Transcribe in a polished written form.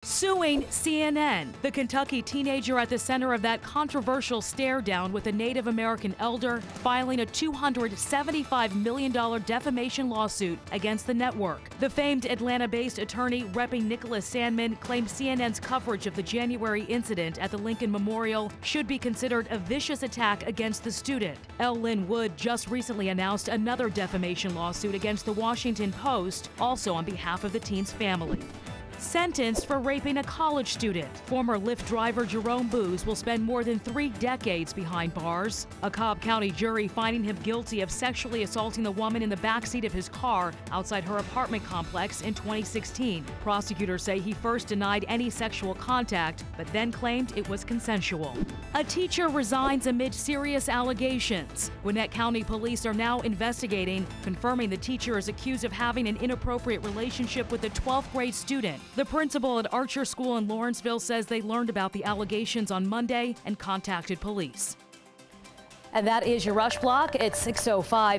Suing CNN, the Kentucky teenager at the center of that controversial stare-down with a Native American elder, filing a $275 million defamation lawsuit against the network. The famed Atlanta-based attorney repping Nicholas Sandman claimed CNN's coverage of the January incident at the Lincoln Memorial should be considered a vicious attack against the student. L. Lynn Wood just recently announced another defamation lawsuit against the Washington Post, also on behalf of the teen's family. Sentenced for raping a college student, former Lyft driver Jerome Booz will spend more than 3 decades behind bars. A Cobb County jury finding him guilty of sexually assaulting the woman in the backseat of his car outside her apartment complex in 2016. Prosecutors say he first denied any sexual contact, but then claimed it was consensual. A teacher resigns amid serious allegations. Gwinnett County police are now investigating, confirming the teacher is accused of having an inappropriate relationship with a 12th grade student. The principal at Archer School in Lawrenceville says they learned about the allegations on Monday and contacted police. And that is your Rush Block. It's 6:05.